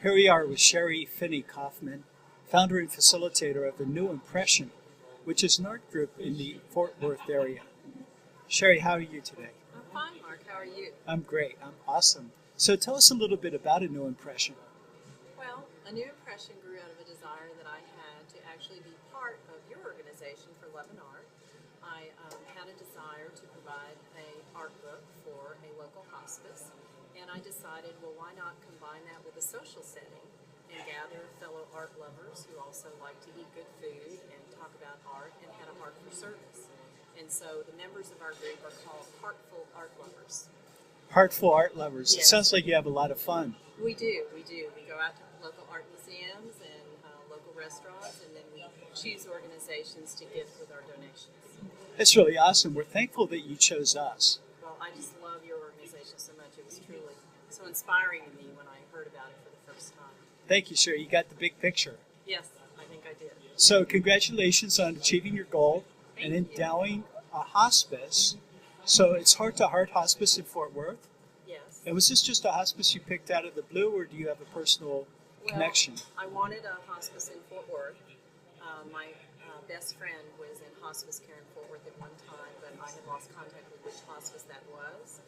Here we are with Sherry Finney Kaufman, founder and facilitator of the New Impression, which is an art group in the Fort Worth area. Sherry, how are you today? I'm fine, Mark. How are you? I'm great. I'm awesome. So tell us a little bit about a New Impression. Well, a new impression grew out of a desire that I had to actually be part of your organization for Love and Art. I had a desire to provide a art book for a local hospice, and I decided, well, why not combine that with a social setting and gather fellow art lovers who also like to eat good food and talk about art and had a heart for service. And so the members of our group are called Heartful Art Lovers. Heartful Art Lovers. It Yes. sounds like you have a lot of fun. We do. We go out to local art museums and local restaurants, and then we choose organizations to gift with our donations. It's really awesome. We're thankful that you chose us. Well, I just love your organization so much. It was truly so inspiring to me when I heard about it for the first time. Thank you, Sherry. You got the big picture. Yes, I think I did. So congratulations on achieving your goal and Thank you. endowing a hospice. So it's Heart to Heart Hospice in Fort Worth. Yes. And was this just a hospice you picked out of the blue, or do you have a personal connection? I wanted a hospice in Fort Worth. My best friend was in hospice care in Fort Worth at one time, but I had lost contact with which hospice that was.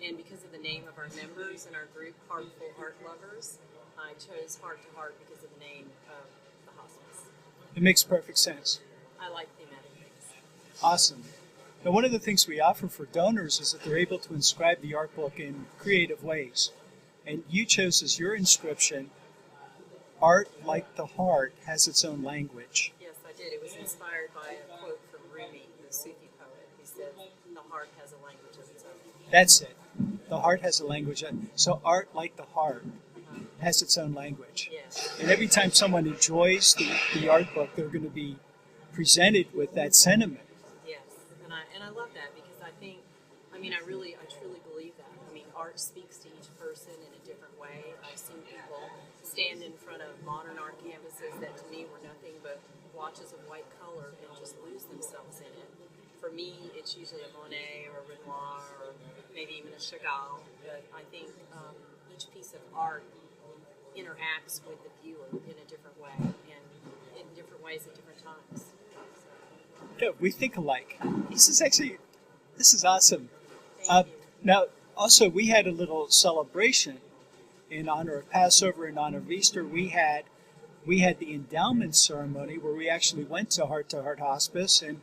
And because of the name of our members and our group, Heartful Art Lovers, I chose Heart to Heart because of the name of the hospice. It makes perfect sense. I like thematic things. Awesome. Now, one of the things we offer for donors is that they're able to inscribe the art book in creative ways. And you chose as your inscription, Art Like the Heart Has Its Own Language. Yes, I did. It was inspired by a quote from Rumi, the Sufi poet. He said, "The heart has a language of its own." That's it. The heart has a language. So art like the heart has its own language. Yes. And every time someone enjoys the art book, they're going to be presented with that sentiment. Yes, and I love that because I truly believe that. I mean, art speaks to each person in a different way. I've seen people stand in front of modern art canvases that to me were nothing but blotches of white color and just lose themselves in it. For me, it's usually a Monet or a Renoir or maybe even a Chagall. But I think each piece of art interacts with the viewer in a different way and in different ways at different times. Yeah, we think alike. This is awesome. Thank you. Now, also, we had a little celebration in honor of Passover, in honor of Easter. We had the endowment ceremony where we actually went to Heart Hospice and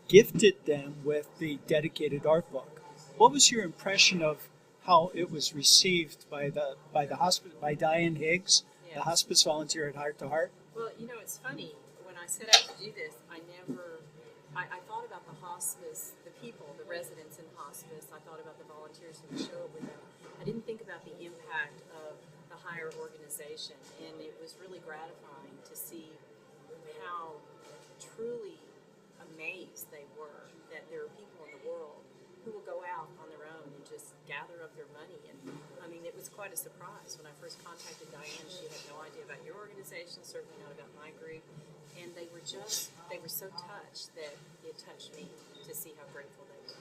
gifted them with the dedicated art book. What was your impression of how it was received by the hospice, by Diane Higgs, the Yes. hospice volunteer at Heart to Heart? Well, it's funny. When I set out to do this, I thought about the hospice, the people, the residents in hospice. I thought about the volunteers who would show up with them. I didn't think about the impact of the higher organization, and it was really gratifying to see how truly amazed they were that there are people in the world who will go out on their own and just gather up their money. And I mean, it was quite a surprise. When I first contacted Diane, she had no idea about your organization, certainly not about my group. And they were so touched that it touched me to see how grateful they were.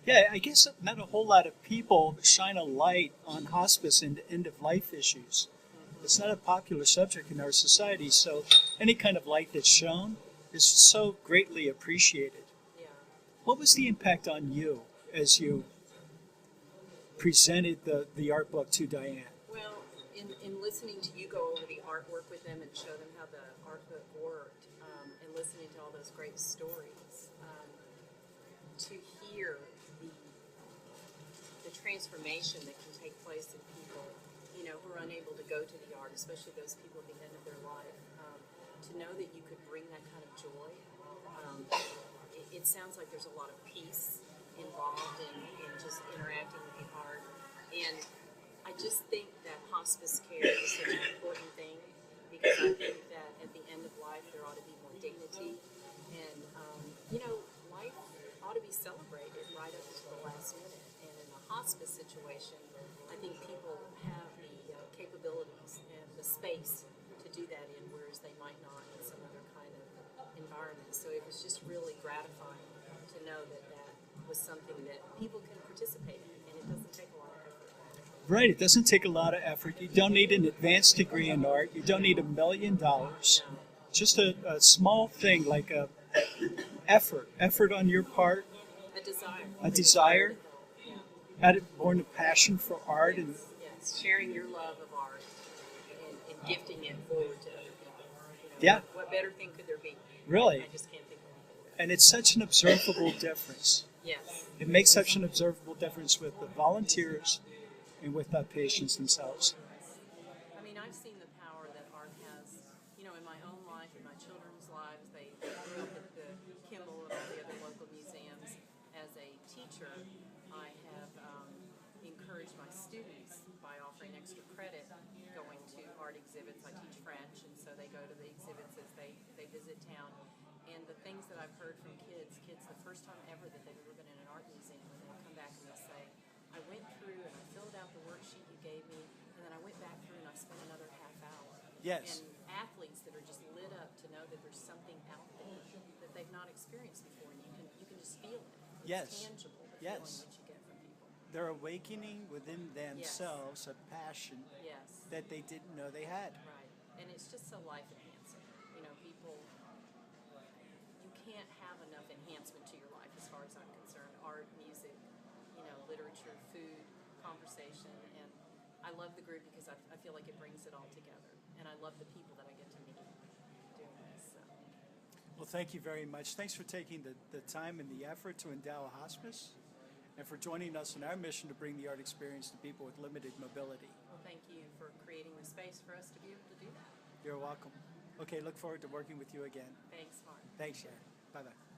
Yeah, I guess not a whole lot of people shine a light on hospice and end-of-life issues. It's not a popular subject in our society, so any kind of light that's shown is so greatly appreciated. Yeah. What was the impact on you as you presented the art book to Diane? Well, in listening to you go over the artwork with them and show them how the art book worked, and listening to all those great stories, to hear the transformation that can take place in people, who are unable to go to the art, especially those people at the end of their life, to know that you could bring that kind of joy. It sounds like there's a lot of peace involved in just interacting with the art. And I just think that hospice care is such an important thing because I think that at the end of life there ought to be more dignity. And, life ought to be celebrated right up to the last minute. And in a hospice situation, I think people have the capabilities and the space to do that in, whereas they might not in some other kind of environment. So it was just really gratifying to know that that was something that people can participate in, and it doesn't take a lot of effort. Right. It doesn't take a lot of effort. You don't need an advanced degree in art. You don't need $1 million. No, Just a small thing like a effort on your part, a desire. a The desire desire, to help. Yeah. had it born a passion for art, and Yes, yes. Sharing your love of art and gifting it forward to other people. yeah, What better thing could there be? really. I just can't think of anything better. And it's such an observable difference. Yes. It makes such an observable difference with the volunteers and with the patients themselves. I mean, I've seen the power that art has, in my own life, in my children's lives. They grew up at the Kimball and all the other local museums. As a teacher, I have encouraged my students by offering extra credit going to art exhibits. I teach French, and so they go to the exhibits as they visit town. And the things that I've heard from kids, the first time ever that they've ever been in an art museum, and they'll come back and they'll say, I went through and I filled out the worksheet you gave me, and then I went back through and I spent another half hour. Yes. And athletes that are just lit up to know that there's something out there that they've not experienced before, and you can just feel it. It's Yes. tangible, the Yes. feeling that you get from people. They're awakening within themselves a passion Yes. that they didn't know they had. Right. And it's just so life enhancing. People, you can't have enough enhancement to your life as far as I'm concerned. Art, music, literature, food, conversation. And I love the group because I feel like it brings it all together. And I love the people that I get to meet doing this. So. Well, thank you very much. Thanks for taking the time and the effort to endow a hospice and for joining us in our mission to bring the art experience to people with limited mobility. Well, thank you for creating the space for us to be able to do that. You're welcome. Okay, look forward to working with you again. Thanks, Mark. Thanks, Sharon. Bye-bye.